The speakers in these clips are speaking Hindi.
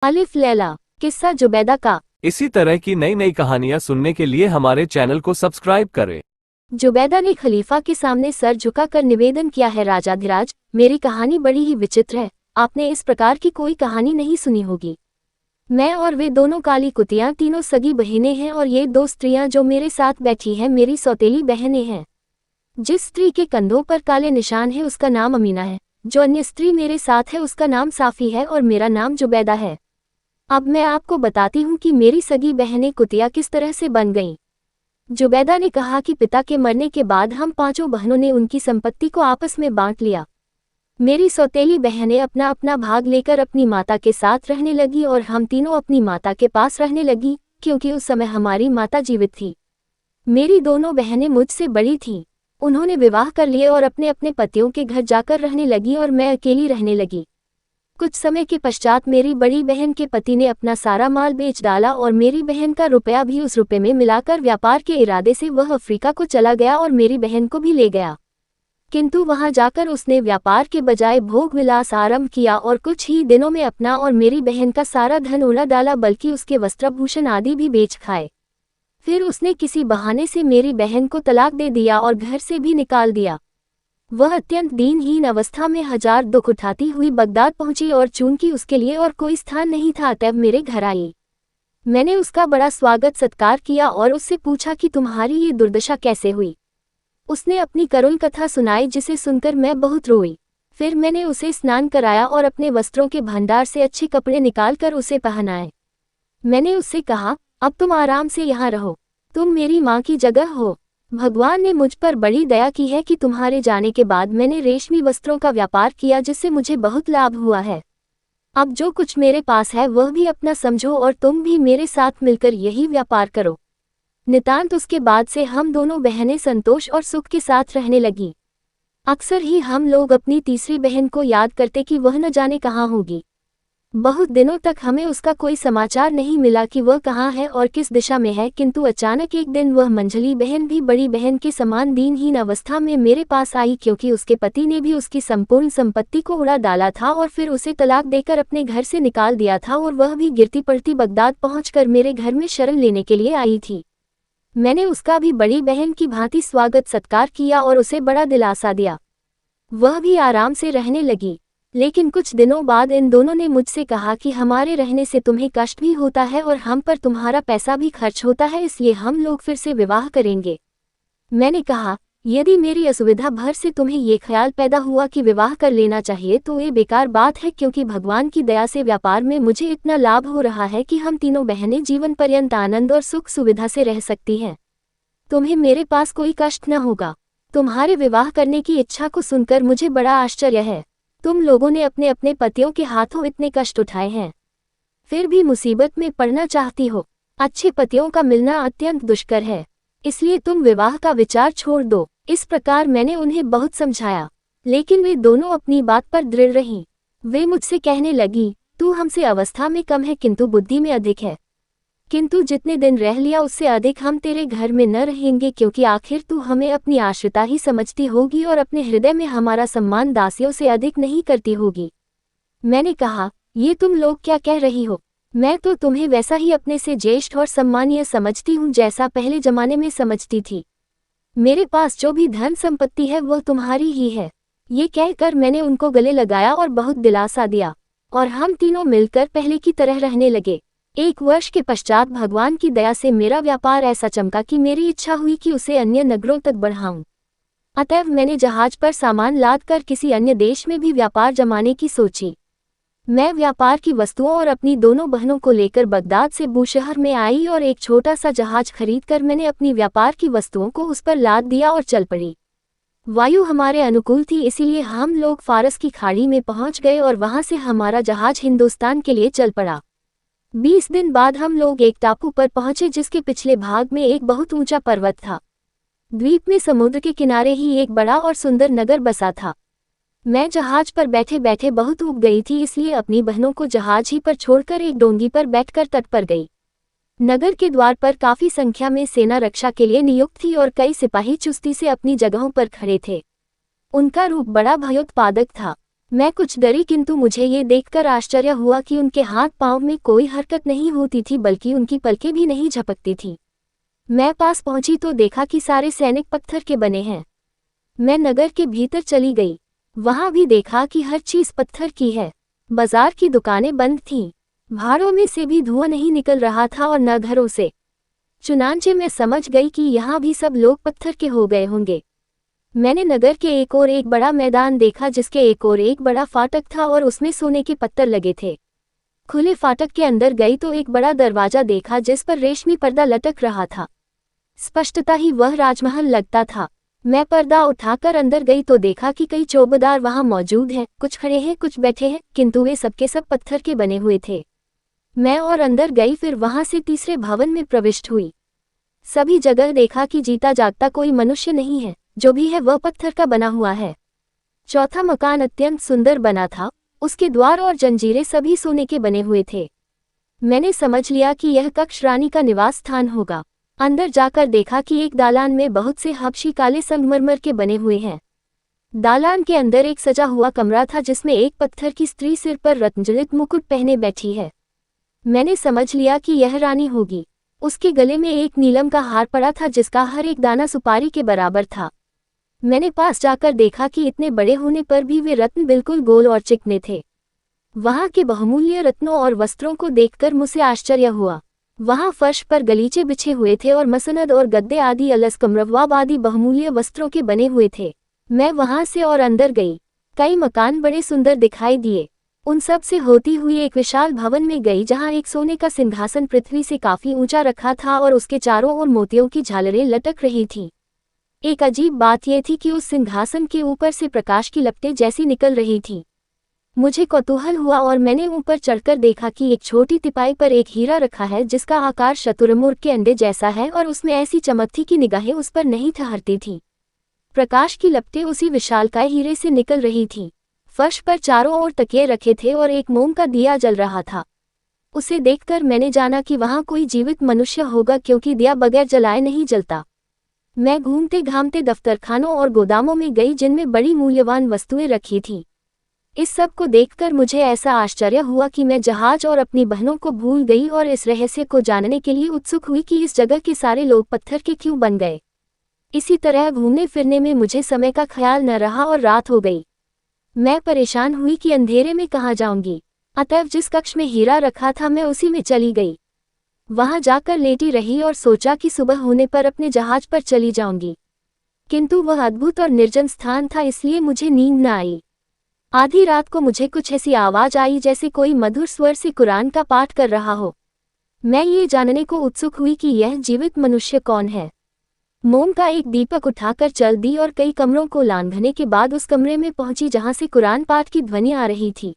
अलिफ लैला, किस्सा जुबैदा का। इसी तरह की नई नई कहानियाँ सुनने के लिए हमारे चैनल को सब्सक्राइब करें। जुबैदा ने खलीफा के सामने सर झुकाकर निवेदन किया है, राजाधिराज, मेरी कहानी बड़ी ही विचित्र है। आपने इस प्रकार की कोई कहानी नहीं सुनी होगी। मैं और वे दोनों काली कुतियां तीनों सगी बहनें हैं और ये दो स्त्रियां जो मेरे साथ बैठी हैं मेरी सौतेली बहनें हैं। जिस स्त्री के कंधों पर काले निशान है उसका नाम अमीना है, जो अन्य स्त्री मेरे साथ है उसका नाम साफी है और मेरा नाम जुबैदा है। अब मैं आपको बताती हूँ कि मेरी सगी बहनें कुतिया किस तरह से बन गईं। जुबैदा ने कहा कि पिता के मरने के बाद हम पांचों बहनों ने उनकी संपत्ति को आपस में बांट लिया। मेरी सौतेली बहनें अपना अपना भाग लेकर अपनी माता के साथ रहने लगी और हम तीनों अपनी माता के पास रहने लगी, क्योंकि उस समय हमारी माता जीवित थी। मेरी दोनों बहनें मुझसे बड़ी थीं। उन्होंने विवाह कर लिए और अपने अपने पतियों के घर जाकर रहने लगी और मैं अकेली रहने लगी। कुछ समय के पश्चात मेरी बड़ी बहन के पति ने अपना सारा माल बेच डाला और मेरी बहन का रुपया भी उस रुपये में मिलाकर व्यापार के इरादे से वह अफ्रीका को चला गया और मेरी बहन को भी ले गया। किंतु वहां जाकर उसने व्यापार के बजाय भोग विलास आरंभ किया और कुछ ही दिनों में अपना और मेरी बहन का सारा धन उड़ा डाला, बल्कि उसके वस्त्रभूषण आदि भी बेच खाए। फिर उसने किसी बहाने से मेरी बहन को तलाक दे दिया और घर से भी निकाल दिया। वह अत्यंत दीनहीन अवस्था में हजार दुख उठाती हुई बगदाद पहुंची और चूंकि उसके लिए और कोई स्थान नहीं था तब मेरे घर आई। मैंने उसका बड़ा स्वागत सत्कार किया और उससे पूछा कि तुम्हारी ये दुर्दशा कैसे हुई। उसने अपनी करुण कथा सुनाई, जिसे सुनकर मैं बहुत रोई। फिर मैंने उसे स्नान कराया और अपने वस्त्रों के भंडार से अच्छे कपड़े निकालकर उसे पहनाए। मैंने उससे कहा, अब तुम आराम से यहाँ रहो, तुम मेरी माँ की जगह हो। भगवान ने मुझ पर बड़ी दया की है कि तुम्हारे जाने के बाद मैंने रेशमी वस्त्रों का व्यापार किया, जिससे मुझे बहुत लाभ हुआ है। अब जो कुछ मेरे पास है वह भी अपना समझो और तुम भी मेरे साथ मिलकर यही व्यापार करो। नितांत उसके बाद से हम दोनों बहनें संतोष और सुख के साथ रहने लगीं। अक्सर ही हम लोग अपनी तीसरी बहन को याद करते कि वह न जाने कहाँ होगी। बहुत दिनों तक हमें उसका कोई समाचार नहीं मिला कि वह कहाँ है और किस दिशा में है, किंतु अचानक एक दिन वह मंझली बहन भी बड़ी बहन के समान दीनहीन अवस्था में मेरे पास आई, क्योंकि उसके पति ने भी उसकी संपूर्ण संपत्ति को उड़ा डाला था और फिर उसे तलाक देकर अपने घर से निकाल दिया था और वह भी गिरती पड़ती बगदाद पहुंचकर मेरे घर में शरण लेने के लिए आई थी। मैंने उसका भी बड़ी बहन की भांति स्वागत सत्कार किया और उसे बड़ा दिलासा दिया। वह भी आराम से रहने लगी। लेकिन कुछ दिनों बाद इन दोनों ने मुझसे कहा कि हमारे रहने से तुम्हें कष्ट भी होता है और हम पर तुम्हारा पैसा भी खर्च होता है, इसलिए हम लोग फिर से विवाह करेंगे। मैंने कहा, यदि मेरी असुविधा भर से तुम्हें ये ख्याल पैदा हुआ कि विवाह कर लेना चाहिए तो ये बेकार बात है, क्योंकि भगवान की दया से व्यापार में मुझे इतना लाभ हो रहा है कि हम तीनों बहनें जीवन पर्यंत आनंद और सुख सुविधा से रह सकती हैं। तुम्हें मेरे पास कोई कष्ट न होगा। तुम्हारे विवाह करने की इच्छा को सुनकर मुझे बड़ा आश्चर्य है। तुम लोगों ने अपने अपने पतियों के हाथों इतने कष्ट उठाए हैं, फिर भी मुसीबत में पड़ना चाहती हो। अच्छे पतियों का मिलना अत्यंत दुष्कर है, इसलिए तुम विवाह का विचार छोड़ दो। इस प्रकार मैंने उन्हें बहुत समझाया, लेकिन वे दोनों अपनी बात पर दृढ़ रहीं। वे मुझसे कहने लगी, तू हमसे अवस्था में कम है किंतु बुद्धि में अधिक है, किंतु जितने दिन रह लिया उससे अधिक हम तेरे घर में न रहेंगे, क्योंकि आखिर तू हमें अपनी आश्रिता ही समझती होगी और अपने हृदय में हमारा सम्मान दासियों से अधिक नहीं करती होगी। मैंने कहा, ये तुम लोग क्या कह रही हो? मैं तो तुम्हें वैसा ही अपने से ज्येष्ठ और सम्मानीय समझती हूँ जैसा पहले जमाने में समझती थी। मेरे पास जो भी धन संपत्ति है वह तुम्हारी ही है। ये कहकर मैंने उनको गले लगाया और बहुत दिलासा दिया, और हम तीनों मिलकर पहले की तरह रहने लगे। 1 वर्ष के पश्चात भगवान की दया से मेरा व्यापार ऐसा चमका कि मेरी इच्छा हुई कि उसे अन्य नगरों तक बढ़ाऊं। अतएव मैंने जहाज पर सामान लादकर किसी अन्य देश में भी व्यापार जमाने की सोची। मैं व्यापार की वस्तुओं और अपनी दोनों बहनों को लेकर बगदाद से बूशहर में आई और एक छोटा सा जहाज खरीदकर मैंने अपनी व्यापार की वस्तुओं को उस पर लाद दिया और चल पड़ी। वायु हमारे अनुकूल थी, इसीलिए हम लोग फारस की खाड़ी में पहुंच गए और वहां से हमारा जहाज हिंदुस्तान के लिए चल पड़ा। 20 दिन बाद हम लोग एक टापू पर पहुंचे जिसके पिछले भाग में एक बहुत ऊंचा पर्वत था। द्वीप में समुद्र के किनारे ही एक बड़ा और सुंदर नगर बसा था। मैं जहाज पर बैठे बैठे बहुत ऊब गई थी, इसलिए अपनी बहनों को जहाज ही पर छोड़कर एक डोंगी पर बैठकर तट पर गई। नगर के द्वार पर काफी संख्या में सेना रक्षा के लिए नियुक्त थी और कई सिपाही चुस्ती से अपनी जगहों पर खड़े थे। उनका रूप बड़ा भयोत्पादक था। मैं कुछ डरी, किंतु मुझे ये देखकर आश्चर्य हुआ कि उनके हाथ पांव में कोई हरकत नहीं होती थी, बल्कि उनकी पलकें भी नहीं झपकती थी। मैं पास पहुंची तो देखा कि सारे सैनिक पत्थर के बने हैं। मैं नगर के भीतर चली गई। वहां भी देखा कि हर चीज पत्थर की है। बाजार की दुकानें बंद थीं। भाड़ों में से भी धुआं नहीं निकल रहा था और न घरों से। चुनांचे मैं समझ गई कि यहाँ भी सब लोग पत्थर के हो गए होंगे। मैंने नगर के एक और एक बड़ा मैदान देखा, जिसके एक और एक बड़ा फाटक था और उसमें सोने के पत्थर लगे थे। खुले फाटक के अंदर गई तो एक बड़ा दरवाजा देखा जिस पर रेशमी पर्दा लटक रहा था। स्पष्टता ही वह राजमहल लगता था। मैं पर्दा उठाकर अंदर गई तो देखा कि कई चौबेदार वहां मौजूद हैं, कुछ खड़े हैं कुछ बैठे हैं, किंतु वे सबके सब पत्थर के बने हुए थे। मैं और अंदर गई, फिर वहां से तीसरे भवन में प्रविष्ट हुई। सभी जगह देखा कि जीता जागता कोई मनुष्य नहीं है, जो भी है वह पत्थर का बना हुआ है। चौथा मकान अत्यंत सुंदर बना था। उसके द्वार और जंजीरें सभी सोने के बने हुए थे। मैंने समझ लिया कि यह कक्ष रानी का निवास स्थान होगा। अंदर जाकर देखा कि एक दालान में बहुत से हबशी काले संगमरमर के बने हुए हैं। दालान के अंदर एक सजा हुआ कमरा था, जिसमें एक पत्थर की स्त्री सिर पर रत्नजड़ित मुकुट पहने बैठी है। मैंने समझ लिया कि यह रानी होगी। उसके गले में एक नीलम का हार पड़ा था, जिसका हर एक दाना सुपारी के बराबर था। मैंने पास जाकर देखा कि इतने बड़े होने पर भी वे रत्न बिल्कुल गोल और चिकने थे। वहां के बहुमूल्य रत्नों और वस्त्रों को देखकर मुझे आश्चर्य हुआ। वहां फर्श पर गलीचे बिछे हुए थे और मसनद और गद्दे आदि अलस्कमरवाब आदि बहुमूल्य वस्त्रों के बने हुए थे। मैं वहां से और अंदर गई। कई मकान बड़े सुंदर दिखाई दिए। उन सब से होती हुई एक विशाल भवन में गई, जहां एक सोने का सिंहासन पृथ्वी से काफी ऊंचा रखा था और उसके चारों ओर मोतियों की झालरें लटक रही थीं। एक अजीब बात यह थी कि उस सिंहासन के ऊपर से प्रकाश की लपटें जैसी निकल रही थीं। मुझे कौतूहल हुआ और मैंने ऊपर चढ़कर देखा कि एक छोटी तिपाई पर एक हीरा रखा है, जिसका आकार शतुरमुर्ग के अंडे जैसा है और उसमें ऐसी चमक थी कि निगाहें उस पर नहीं ठहरती थीं। प्रकाश की लपटें उसी विशालकाय हीरे से निकल रही थीं। फर्श पर चारों ओर तकिए रखे थे और एक मोम का दिया जल रहा था। उसे देखकर मैंने जाना कि वहां कोई जीवित मनुष्य होगा, क्योंकि दिया बगैर जलाए नहीं जलता। मैं घूमते घामते दफ्तरखानों और गोदामों में गई, जिनमें बड़ी मूल्यवान वस्तुएं रखी थीं। इस सब को देखकर मुझे ऐसा आश्चर्य हुआ कि मैं जहाज और अपनी बहनों को भूल गई और इस रहस्य को जानने के लिए उत्सुक हुई कि इस जगह के सारे लोग पत्थर के क्यों बन गए। इसी तरह घूमने फिरने में मुझे समय का ख्याल न रहा और रात हो गई। मैं परेशान हुई कि अंधेरे में कहाँ जाऊंगी। अतएव जिस कक्ष में हीरा रखा था मैं उसी में चली गई। वहां जाकर लेटी रही और सोचा कि सुबह होने पर अपने जहाज पर चली जाऊंगी। किंतु वह अद्भुत और निर्जन स्थान था, इसलिए मुझे नींद न आई। आधी रात को मुझे कुछ ऐसी आवाज आई जैसे कोई मधुर स्वर से कुरान का पाठ कर रहा हो। मैं ये जानने को उत्सुक हुई कि यह जीवित मनुष्य कौन है। मोम का एक दीपक उठाकर चल दी और कई कमरों को लांघने के बाद उस कमरे में पहुंची जहां से कुरान पाठ की ध्वनि आ रही थी।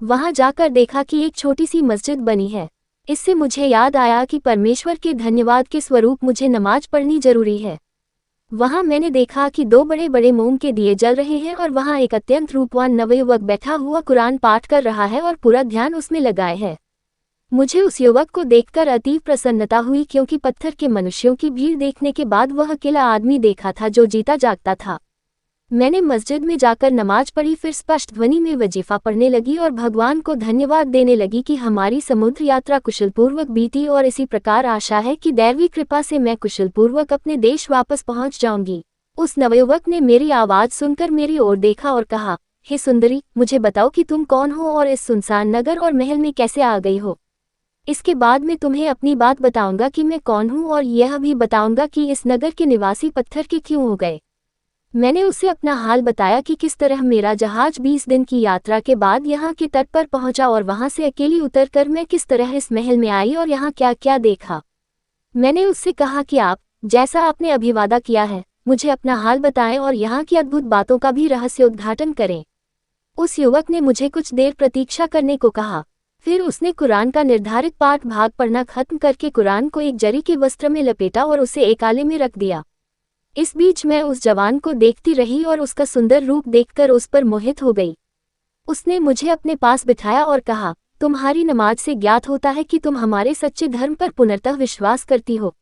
वहां जाकर देखा कि एक छोटी सी मस्जिद बनी है। इससे मुझे याद आया कि परमेश्वर के धन्यवाद के स्वरूप मुझे नमाज पढ़नी जरूरी है। वहां मैंने देखा कि दो बड़े बड़े मोम के दिए जल रहे हैं और वहां एक अत्यंत रूपवान नवयुवक बैठा हुआ कुरान पाठ कर रहा है और पूरा ध्यान उसमें लगाए है। मुझे उस युवक को देखकर अतीव प्रसन्नता हुई, क्योंकि पत्थर के मनुष्यों की भीड़ देखने के बाद वह अकेला आदमी देखा था जो जीता जागता था। मैंने मस्जिद में जाकर नमाज पढ़ी, फिर स्पष्ट ध्वनि में वजीफा पढ़ने लगी और भगवान को धन्यवाद देने लगी कि हमारी समुद्र यात्रा कुशलपूर्वक बीती और इसी प्रकार आशा है कि दैवी कृपा से मैं कुशलपूर्वक अपने देश वापस पहुंच जाऊंगी। उस नवयुवक ने मेरी आवाज सुनकर मेरी ओर देखा और कहा, हे सुंदरी, मुझे बताओ कि तुम कौन हो और इस सुनसान नगर और महल में कैसे आ गई हो। इसके बाद मैं तुम्हें अपनी बात बताऊंगा कि मैं कौन हूं और यह भी बताऊंगा कि इस नगर के निवासी पत्थर के क्यों हो गए। मैंने उसे अपना हाल बताया कि किस तरह मेरा जहाज 20 दिन की यात्रा के बाद यहाँ के तट पर पहुंचा और वहां से अकेली उतरकर मैं किस तरह इस महल में आई और यहाँ क्या क्या देखा। मैंने उससे कहा कि आप, जैसा आपने अभी वादा किया है, मुझे अपना हाल बताएं और यहाँ की अद्भुत बातों का भी रहस्य उद्घाटन करें। उस युवक ने मुझे कुछ देर प्रतीक्षा करने को कहा। फिर उसने कुरान का निर्धारित पाठ भाग पढ़ना खत्म करके कुरान को एक जरी के वस्त्र में लपेटा और उसे एक आले में रख दिया। इस बीच मैं उस जवान को देखती रही और उसका सुंदर रूप देखकर उस पर मोहित हो गई। उसने मुझे अपने पास बिठाया और कहा, तुम्हारी नमाज से ज्ञात होता है कि तुम हमारे सच्चे धर्म पर पुनर्तः विश्वास करती हो।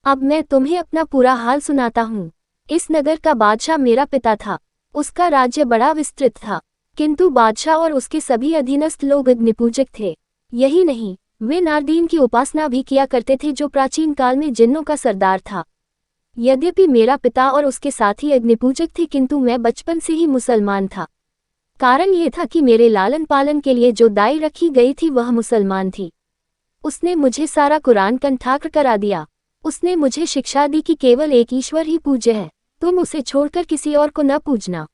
अब मैं तुम्हें अपना पूरा हाल सुनाता हूँ। इस नगर का बादशाह मेरा पिता था। उसका राज्य बड़ा विस्तृत था। किंतु बादशाह और उसके सभी अधीनस्थ लोग अग्निपूजक थे। यही नहीं, वे नारदीन की उपासना भी किया करते थे, जो प्राचीन काल में जिन्नों का सरदार था। यद्यपि मेरा पिता और उसके साथी अग्निपूजक थे, किंतु मैं बचपन से ही मुसलमान था। कारण ये था कि मेरे लालन पालन के लिए जो दाई रखी गई थी वह मुसलमान थी। उसने मुझे सारा कुरान कंठाग्र करा दिया। उसने मुझे शिक्षा दी कि केवल एक ईश्वर ही पूज्य है, तुम उसे छोड़कर किसी और को न पूजना।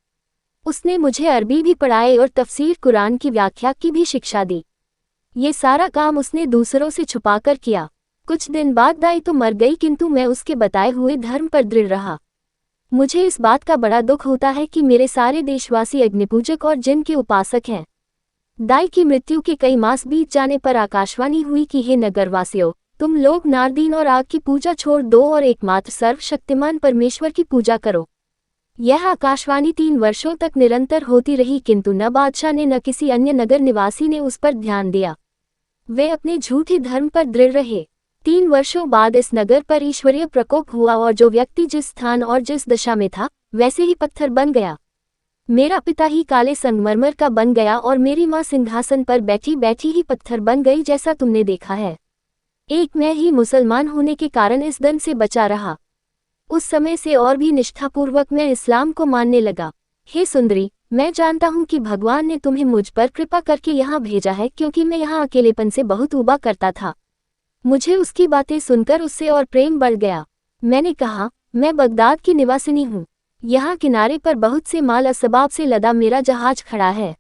उसने मुझे अरबी भी पढ़ाए और तफसीर कुरान की व्याख्या की भी शिक्षा दी। ये सारा काम उसने दूसरों से छुपाकर किया। कुछ दिन बाद दाई तो मर गई, किंतु मैं उसके बताए हुए धर्म पर दृढ़ रहा। मुझे इस बात का बड़ा दुख होता है कि मेरे सारे देशवासी अग्निपूजक और जिन के उपासक हैं। दाई की मृत्यु के कई मास बीत जाने पर आकाशवाणी हुई कि हे नगरवासियों, तुम लोग नारदीन और आग की पूजा छोड़ दो और एकमात्र सर्वशक्तिमान परमेश्वर की पूजा करो। यह आकाशवाणी 3 वर्षों तक निरंतर होती रही, किंतु न बादशाह ने न किसी अन्य नगर निवासी ने उस पर ध्यान दिया। वे अपने झूठे धर्म पर दृढ़ रहे। 3 वर्षों बाद इस नगर पर ईश्वरीय प्रकोप हुआ और जो व्यक्ति जिस स्थान और जिस दशा में था वैसे ही पत्थर बन गया। मेरा पिता ही काले संगमरमर का बन गया और मेरी माँ सिंहासन पर बैठी बैठी ही पत्थर बन गई, जैसा तुमने देखा है। एक मैं ही मुसलमान होने के कारण इस दंड से बचा रहा। उस समय से और भी निष्ठापूर्वक मैं इस्लाम को मानने लगा। हे सुंदरी, मैं जानता हूँ कि भगवान ने तुम्हें मुझ पर कृपा करके यहाँ भेजा है, क्योंकि मैं यहाँ अकेलेपन से बहुत उबा करता था। मुझे उसकी बातें सुनकर उससे और प्रेम बढ़ गया। मैंने कहा, मैं बगदाद की निवासिनी हूँ। यहाँ किनारे पर बहुत से माल असबाब से लदा मेरा जहाज खड़ा है।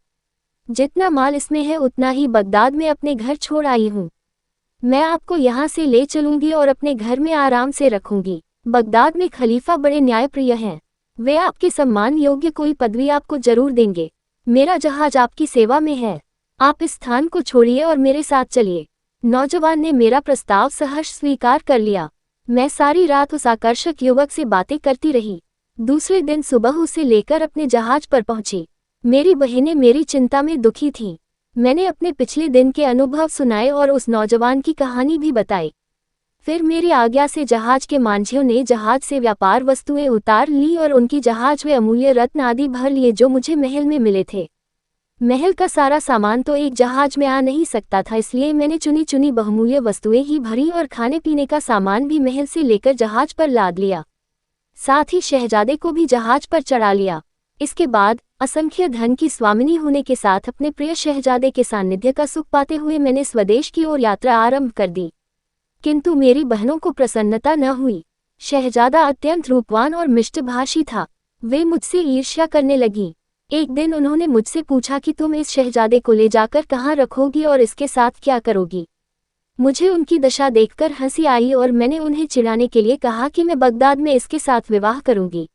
जितना माल इसमें है उतना ही बगदाद में अपने घर छोड़ आई हूँ। मैं आपको यहाँ से ले चलूंगी और अपने घर में आराम से रखूंगी। बगदाद में खलीफा बड़े न्यायप्रिय हैं। वे आपके सम्मान योग्य कोई पदवी आपको जरूर देंगे। मेरा जहाज आपकी सेवा में है। आप इस स्थान को छोड़िए और मेरे साथ चलिए। नौजवान ने मेरा प्रस्ताव सहर्ष स्वीकार कर लिया। मैं सारी रात उस आकर्षक युवक से बातें करती रही। दूसरे दिन सुबह उसे लेकर अपने जहाज पर पहुंची। मेरी बहनें मेरी चिंता में दुखी थीं। मैंने अपने पिछले दिन के अनुभव सुनाए और उस नौजवान की कहानी भी बताई। फिर मेरी आज्ञा से जहाज के मांझियों ने जहाज से व्यापार वस्तुएं उतार ली और उनकी जहाज में अमूल्य रत्न आदि भर लिए, जो मुझे महल में मिले थे। महल का सारा सामान तो एक जहाज में आ नहीं सकता था, इसलिए मैंने चुनी चुनी बहुमूल्य वस्तुएं ही भरी और खाने पीने का सामान भी महल से लेकर जहाज पर लाद लिया। साथ ही शहजादे को भी जहाज पर चढ़ा लिया। इसके बाद असंख्य धन की स्वामिनी होने के साथ अपने प्रिय शहजादे के सानिध्य का सुख पाते हुए मैंने स्वदेश की ओर यात्रा आरंभ कर दी। किंतु मेरी बहनों को प्रसन्नता न हुई। शहजादा अत्यंत रूपवान और मिष्टभाषी था। वे मुझसे ईर्ष्या करने लगी। एक दिन उन्होंने मुझसे पूछा कि तुम इस शहजादे को ले जाकर कहाँ रखोगी और इसके साथ क्या करोगी। मुझे उनकी दशा देखकर हंसी आई और मैंने उन्हें चिढ़ाने के लिए कहा कि मैं बगदाद में इसके साथ विवाह करूंगी।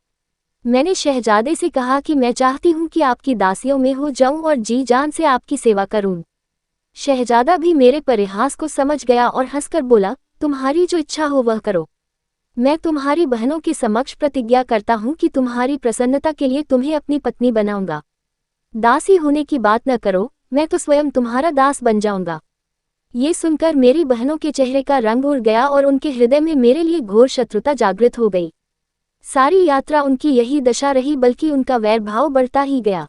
मैंने शहजादे से कहा कि मैं चाहती हूं कि आपकी दासियों में हो जाऊं और जी जान से आपकी सेवा करूं। शहजादा भी मेरे परिहास को समझ गया और हंसकर बोला, तुम्हारी जो इच्छा हो वह करो। मैं तुम्हारी बहनों के समक्ष प्रतिज्ञा करता हूं कि तुम्हारी प्रसन्नता के लिए तुम्हें अपनी पत्नी बनाऊंगा। दासी होने की बात न करो, मैं तो स्वयं तुम्हारा दास बन जाऊंगा। ये सुनकर मेरी बहनों के चेहरे का रंग उड़ गया और उनके हृदय में मेरे लिए घोर शत्रुता जागृत हो गई। सारी यात्रा उनकी यही दशा रही, बल्कि उनका वैर भाव बढ़ता ही गया।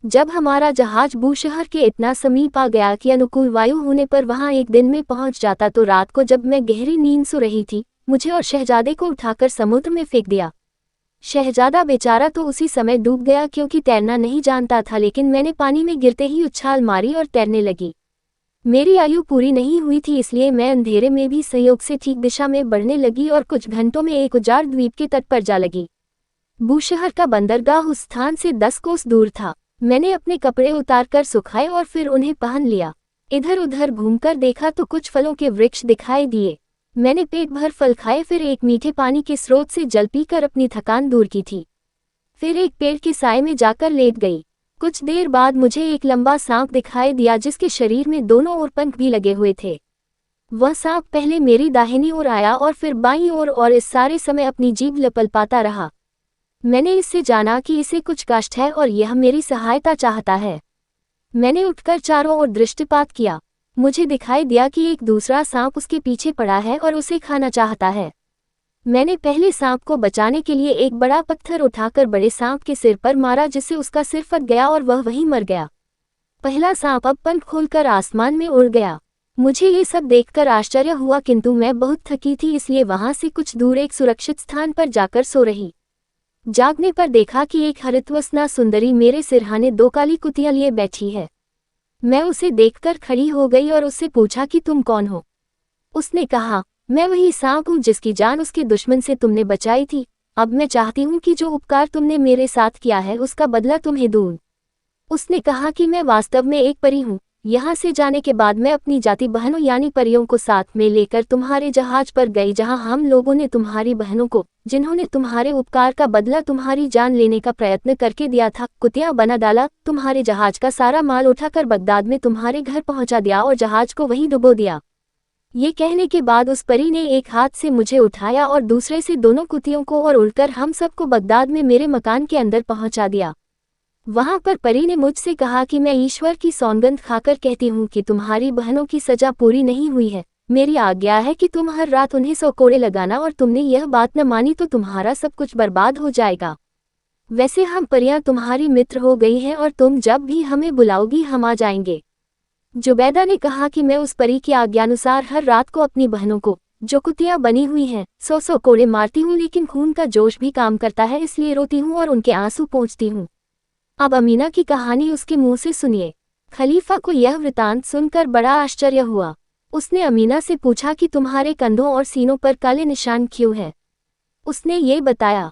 जब हमारा जहाज बूशहर के इतना समीप आ गया कि अनुकूल वायु होने पर वहां एक दिन में पहुंच जाता, तो रात को जब मैं गहरी नींद सो रही थी, मुझे और शहजादे को उठाकर समुद्र में फेंक दिया। शहजादा बेचारा तो उसी समय डूब गया, क्योंकि तैरना नहीं जानता था, लेकिन मैंने पानी में गिरते ही उछाल मारी और तैरने लगी। मेरी आयु पूरी नहीं हुई थी, इसलिए मैं अंधेरे में भी संयोग से ठीक दिशा में बढ़ने लगी और कुछ घंटों में एक उजाड़ द्वीप के तट पर जा लगी। बूशहर का बंदरगाह उस स्थान से 10 कोस दूर था। मैंने अपने कपड़े उतारकर सुखाए और फिर उन्हें पहन लिया। इधर उधर घूमकर देखा तो कुछ फलों के वृक्ष दिखाई दिए। मैंने पेट भर फल खाए, फिर एक मीठे पानी के स्रोत से जल पीकर अपनी थकान दूर की थी। फिर एक पेड़ के साए में जाकर लेट गई। कुछ देर बाद मुझे एक लंबा सांप दिखाई दिया, जिसके शरीर में दोनों ओर पंख भी लगे हुए थे। वह सांप पहले मेरी दाहिनी ओर आया और फिर बाईं ओर, और इस सारे समय अपनी जीभ लपलपाता रहा। मैंने इससे जाना कि इसे कुछ कष्ट है और यह मेरी सहायता चाहता है। मैंने उठकर चारों ओर दृष्टिपात किया। मुझे दिखाई दिया कि एक दूसरा सांप उसके पीछे पड़ा है और उसे खाना चाहता है। मैंने पहले सांप को बचाने के लिए एक बड़ा पत्थर उठाकर बड़े सांप के सिर पर मारा, जिससे उसका सिर फट गया और वह वहीं मर गया। पहला सांप अब पंख खोलकर आसमान में उड़ गया। मुझे ये सब देखकर आश्चर्य हुआ, किंतु मैं बहुत थकी थी, इसलिए वहां से कुछ दूर एक सुरक्षित स्थान पर जाकर सो रही। जागने पर देखा कि एक हरितवसना सुंदरी मेरे सिरहाने 2 काली कुतियां लिए बैठी है। मैं उसे देखकर खड़ी हो गई और उससे पूछा कि तुम कौन हो। उसने कहा, मैं वही सांप हूँ जिसकी जान उसके दुश्मन से तुमने बचाई थी। अब मैं चाहती हूँ कि जो उपकार तुमने मेरे साथ किया है उसका बदला तुम्हें दूँ। उसने कहा कि मैं वास्तव में एक परी हूँ। यहाँ से जाने के बाद मैं अपनी जाति बहनों यानी परियों को साथ में लेकर तुम्हारे जहाज पर गई, जहाँ हम लोगों ने तुम्हारी बहनों को, जिन्होंने तुम्हारे उपकार का बदला तुम्हारी जान लेने का प्रयत्न करके दिया था, कुतिया बना डाला। तुम्हारे जहाज का सारा माल उठाकर बगदाद में तुम्हारे घर पहुंचा दिया और जहाज को वहीं डुबो दिया। ये कहने के बाद उस परी ने एक हाथ से मुझे उठाया और दूसरे से दोनों कुतियों को और उड़कर हम सबको बगदाद में मेरे मकान के अंदर पहुंचा दिया। वहां पर परी ने मुझसे कहा कि मैं ईश्वर की सौगंध खाकर कहती हूँ कि तुम्हारी बहनों की सजा पूरी नहीं हुई है। मेरी आज्ञा है कि तुम हर रात उन्हें 100 कोड़े लगाना, और तुमने यह बात न मानी तो तुम्हारा सब कुछ बर्बाद हो जाएगा। वैसे हम परियां तुम्हारी मित्र हो गई हैं और तुम जब भी हमें बुलाओगी हम आ जाएंगे। जुबैदा ने कहा कि मैं उस परी की आज्ञानुसार हर रात को अपनी बहनों को, जो कुतियां बनी हुई हैं, 100 कोड़े मारती हूँ, लेकिन खून का जोश भी काम करता है, इसलिए रोती हूँ और उनके आंसू पोंछती हूँ। अब अमीना की कहानी उसके मुंह से सुनिए। खलीफा को यह वृतांत सुनकर बड़ा आश्चर्य हुआ। उसने अमीना से पूछा कि तुम्हारे कंधों और सीनों पर काले निशान क्यों हैं? उसने ये बताया,